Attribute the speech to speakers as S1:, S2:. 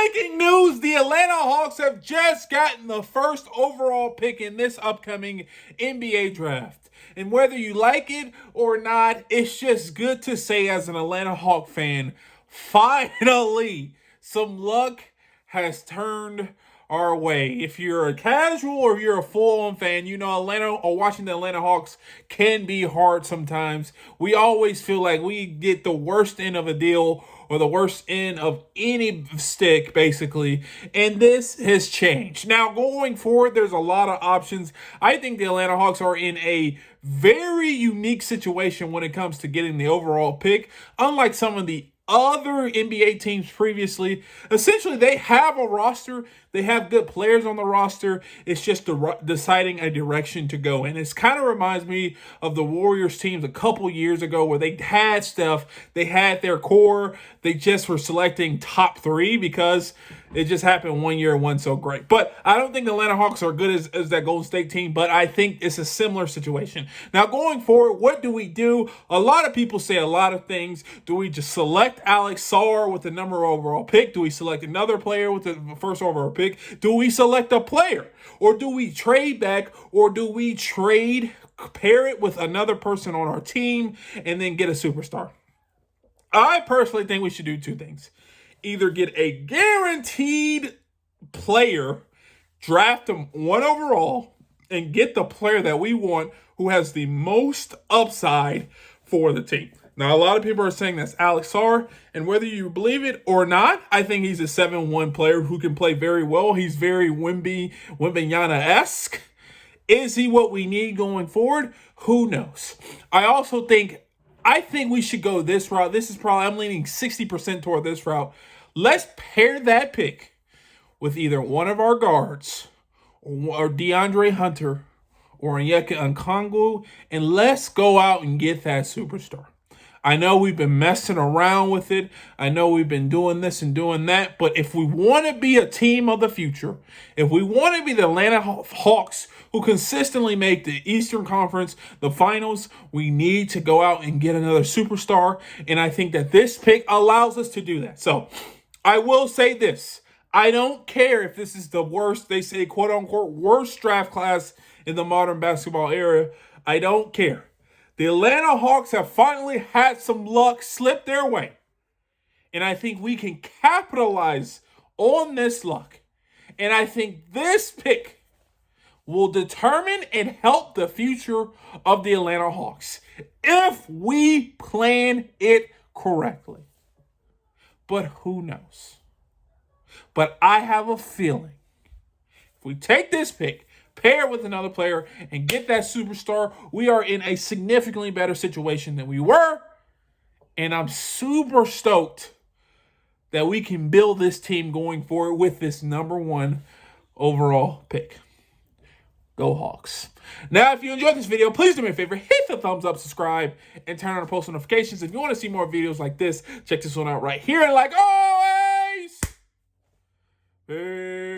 S1: Breaking news, the Atlanta Hawks have just gotten the first overall pick in this upcoming NBA draft. And whether you like it or not, it's just good to say as an Atlanta Hawk fan, finally, some luck has turned our way. If you're a casual or you're a full-on fan, you know Atlanta or watching the Atlanta Hawks can be hard sometimes. We always feel like we get the worst end of a deal or the worst end of any stick, basically. And this has changed. Now, going forward, there's a lot of options. I think the Atlanta Hawks are in a very unique situation when it comes to getting the overall pick. Unlike some of the other NBA teams previously, essentially they have a roster, they have good players on the roster. It's just deciding a direction to go in. It kind of reminds me of the Warriors teams a couple years ago where they had stuff, they had their core, they just were selecting top three because it just happened one year and wasn't so great. But I don't think the Atlanta Hawks are good as that Golden State team, but I think it's a similar situation. Now, going forward, what do we do? A lot of people say a lot of things. Do we just select Alex Sarr with the number overall pick? Do we select another player with the first overall pick? Do we select a player? Or do we trade back? Or do we pair it with another person on our team, and then get a superstar? I personally think we should do two things. Either get a guaranteed player, draft him one overall, and get the player that we want who has the most upside for the team. Now, a lot of people are saying that's Alex Sarr, and whether you believe it or not, I think he's a 7-1 player who can play very well. He's very Wembanyama-esque. Is he what we need going forward? Who knows? I think we should go this route. I'm leaning 60% toward this route. Let's pair that pick with either one of our guards or DeAndre Hunter or Onyeka Okongwu, and let's go out and get that superstar. I know we've been messing around with it. I know we've been doing this and doing that. But if we want to be a team of the future, if we want to be the Atlanta Hawks who consistently make the Eastern Conference, the finals, we need to go out and get another superstar. And I think that this pick allows us to do that. So I will say this. I don't care if this is the worst, they say, quote unquote, worst draft class in the modern basketball era. I don't care. The Atlanta Hawks have finally had some luck slip their way. And I think we can capitalize on this luck. And I think this pick will determine and help the future of the Atlanta Hawks if we plan it correctly. But who knows? But I have a feeling if we take this pick, pair with another player, and get that superstar, we are in a significantly better situation than we were. And I'm super stoked that we can build this team going forward with this number one overall pick. Go Hawks. Now, if you enjoyed this video, please do me a favor, hit the thumbs up, subscribe, and turn on the post notifications. If you want to see more videos like this, check this one out right here. And like always, peace.